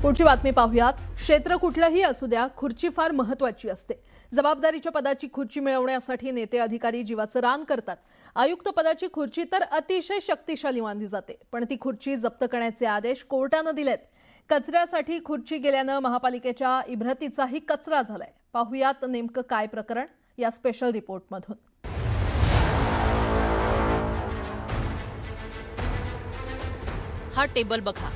पुढची बातमी पाहूयात। क्षेत्र कुठलंही असू द्या, खुर्ची फार महत्त्वाची असते। जबाबदारीच्या पदाची खुर्ची मिळवण्यासाठी नेते अधिकारी जीवाचं रान करतात। आयुक्त पदाची खुर्ची तर अतिशय शक्तिशाली मानली जाते, पण ती खुर्ची जप्त करण्याचे आदेश कोर्टाने दिलेत। कचऱ्यासाठी खुर्ची गेल्यानं महापालिकेच्या इब्रतीचाही कचरा झालाय। पाहूयात नेमकं काय प्रकरण या स्पेशल रिपोर्टमधून। हा टेबल बघा,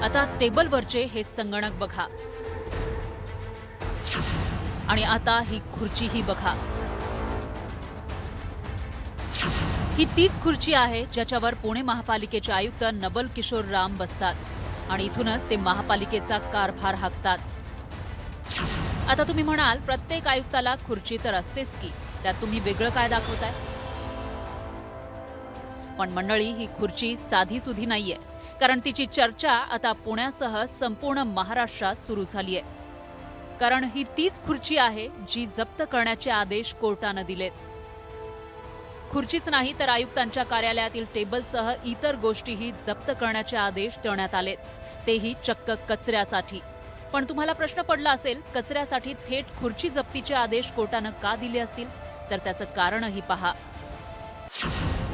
आता टेबलवरचे हे संगणक बघा, आणि आता ही खुर्चीही बघा। ही तीच खुर्ची आहे ज्याच्यावर पुणे महापालिकेचे आयुक्त नवल किशोर राम बसतात आणि इथूनच ते महापालिकेचा कारभार हाकतात। आता तुम्ही म्हणाल, प्रत्येक आयुक्ताला खुर्ची तर असतेच की, त्यात तुम्ही वेगळं काय दाखवताय? पण मंडळी, ही खुर्ची साधी सुधी नाहीये, कारण तिची चर्चा आता पुण्यासह संपूर्ण महाराष्ट्रात सुरू झालीय। कारण ही तीच खुर्ची आहे जी जप्त करण्याचे आदेश कोर्टाने दिलेत। खुर्चीच नाही तर आयुक्तांच्या कार्यालयातील टेबलसह इतर गोष्टीही जप्त करण्याचे आदेश देण्यात आलेत, तेही चक्क कचऱ्यासाठी। पण तुम्हाला प्रश्न पडला असेल, कचऱ्यासाठी थेट खुर्ची जप्तीचे आदेश कोर्टाने का दिले असतील? तर त्याचं कारणही पहा।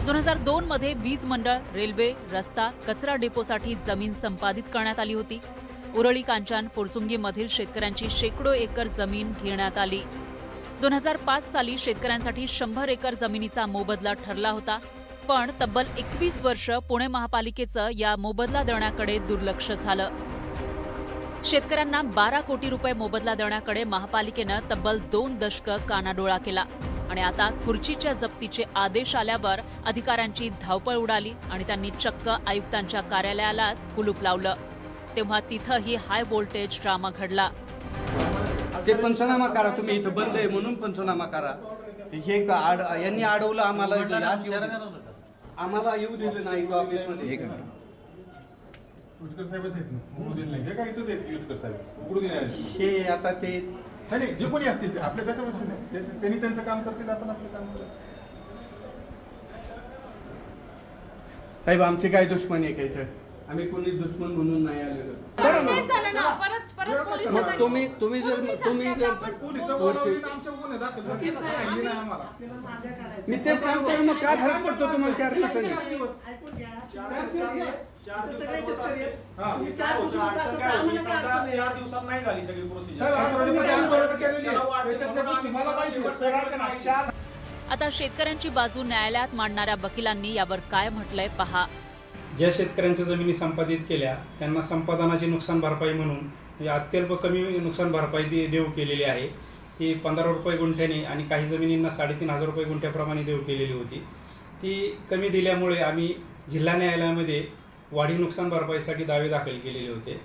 2002 मध्ये वीज मंडळ, रेल्वे, रस्ता, कचरा डेपोसाठी जमीन संपादित करण्यात आली होती। उरळी कांचन फुरसुंगीमधील शेतकऱ्यांची शेकडो एकर जमीन घेण्यात आली। 2005 साली शेतकऱ्यांसाठी 100 एकर जमिनीचा मोबदला ठरला होता, पण तब्बल 21 वर्ष पुणे महापालिकेचं या मोबदला देण्याकडे दुर्लक्ष झालं। शेतकऱ्यांना 12 कोटी रुपये मोबदला देण्याकडे महापालिकेनं तब्बल 2 दशकं कानाडोळा केला आणि आता खुर्चीच्या जप्तीचे आदेश आल्यावर अधिकाऱ्यांची धावपळ उडाली आणि त्यांनी चक्क आयुक्तांच्या कार्यालयालाच कुलूप लावलं। तेव्हा तिथंही हाय व्होल्टेज ड्रामा घडला। ते पंचनामा करा, तुम्ही इथं बंद आहे म्हणून पंचनामा करा। हे यांनी अडवलं आम्हाला, आम्हाला येऊ दिलं नाही ऑफिसमध्ये। युटकर साहेबच आहेत ना, उघडू दिले नाही का? इथंच आहेत युटकर साहेब, उघडू दिले नाही। हे आता ते नाही, जे कोणी असतील ते आपल्या त्याच्यावर नाही, त्यांनी त्यांचं काम करतील, आपण आपलं काम करायचं। साहेब, आमची काय दुश्मनी आहे का इथं? आम्ही कोणी दुश्मन म्हणून नाही आलेलो। तुम्ही जर मी तेच सांगतोय, मग काय फरक पडतो तुम्हाला 4 दिवसांनी? आता शेतकऱ्यांची बाजू न्यायालयात मांडणाऱ्या वकिलांनी यावर काय म्हटलंय पहा। ज्या शेतकऱ्यांच्या जमिनी संपादित केल्या त्यांना संपादनाची नुकसान भरपाई म्हणून म्हणजे अत्यल्प कमी नुकसान भरपाई देऊ केलेली आहे। ती 15 रुपये गुंठ्याने आणि काही जमिनींना 3,500 रुपये गुंठ्याप्रमाणे देऊ केलेली होती। ती कमी दिल्यामुळे आम्ही जिल्हा न्यायालयामध्ये वाढीव नुकसान भरपाईसाठी दावे दाखल केलेले होते।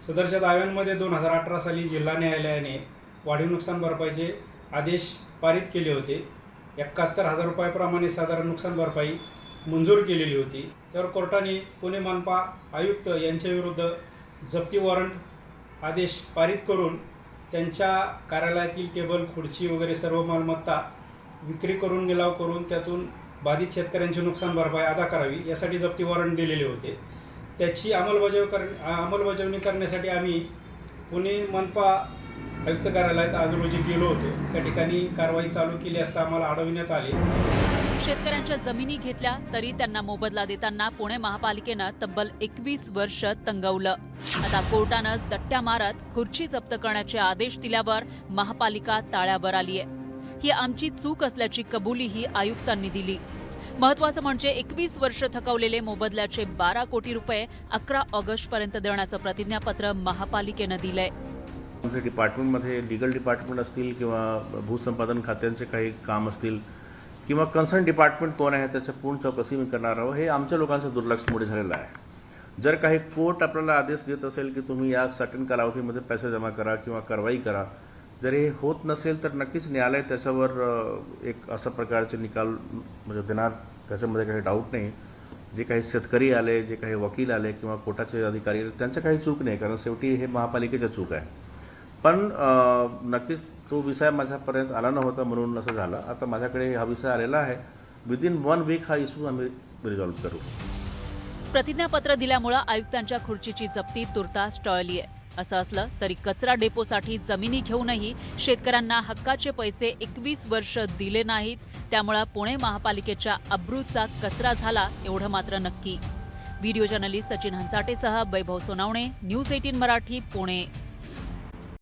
सदरच्या दाव्यांमध्ये 2018 साली जिल्हा न्यायालयाने वाढीव नुकसान भरपाईचे आदेश पारित केले होते। 71,000 रुपयाप्रमाणे साधारण नुकसान भरपाई मंजूर केलेली होती। त्यावर कोर्टाने पुणे मनपा आयुक्त यांच्याविरुद्ध जप्ती वॉरंट आदेश पारित करून त्यांच्या कार्यालयातील टेबल, खुर्ची वगैरे सर्व मालमत्ता विक्री करून, निलाव करून त्यातून बाधित शेतकऱ्यांची नुकसान भरपाई अदा करावी यासाठी जप्ती वॉरंट दिलेले होते। त्याची अंमलबजावणी करण्यासाठी आम्ही पुणे मनपा आयुक्त कार्यालयात आज रोजी गेलो होतो। त्या ठिकाणी कारवाई चालू केली असता आम्हाला अडविण्यात आले। शेतकऱ्यांच्या जमिनी घेतल्या तरी त्यांना मोबदला देताना पुणे महापालिकेनं तब्बल 21 वर्ष तंगवलं। आता कोर्टानं दट्ट्या मारत खुर्ची जप्त करण्याचे आदेश दिल्यावर महापालिका ताळ्यावर आलीय। ही आमची चूक असल्याची कबुलीही आयुक्तांनी दिली। महत्त्वाचं म्हणजे 21 वर्ष थकवलेले मोबदल्याचे 12 कोटी रुपये 11 ऑगस्ट पर्यंत देण्याचं प्रतिज्ञापत्र महापालिकेनं दिलंय। आमच्या डिपार्टमेंटमध्ये लीगल डिपार्टमेंट असतील किंवा भूसंपादन खात्यांचे काही काम असतील किंवा कन्सर्न डिपार्टमेंट कोण आहे त्याच्या पूर्ण चौकशी मी करणार आहोत। हे आमच्या लोकांचं दुर्लक्षमुळे झालेलं आहे। जर काही कोर्ट आपल्याला आदेश देत असेल की तुम्ही या सर्टन कालावधीमध्ये पैसे जमा करा किंवा कारवाई करा, जर हे होत नसेल तर नक्कीच न्यायालय त्याच्यावर एक अशा प्रकारचे निकाल म्हणजे देणार, त्याच्यामध्ये काही डाऊट नाही। जे काही शेतकरी आले, जे काही वकील आले किंवा कोर्टाचे अधिकारी आले, त्यांचं काही चूक नाही, कारण शेवटी हे महापालिकेचं चूक आहे। पण नक्कीच तो विषय माझ्यापर्यंत आला नव्हता म्हणून असं झालं। आता माझ्याकडे हा विषय आलेला आहे। विदिन 1 वीक हा इश्यू आम्ही रिझॉल्व्ह करू। प्रतिज्ञापत्र दिल्यामुळे आयुक्तांच्या खुर्चीची जप्ती तुर्तास टळली आहे. असं असलं तरी कचरा डेपोसाठी जमिनी घेऊनही शेतकऱ्यांना हक्काचे पैसे 21 वर्ष दिले नाहीत. त्यामुळे पुणे महापालिकेच्या अब्रूचा कचरा झाला एवढं मात्र नक्की. व्हिडिओ जर्नलिस्ट सचिन हंसाटेसह वैभव सोनावणे, न्यूज 18 मराठी, पुणे.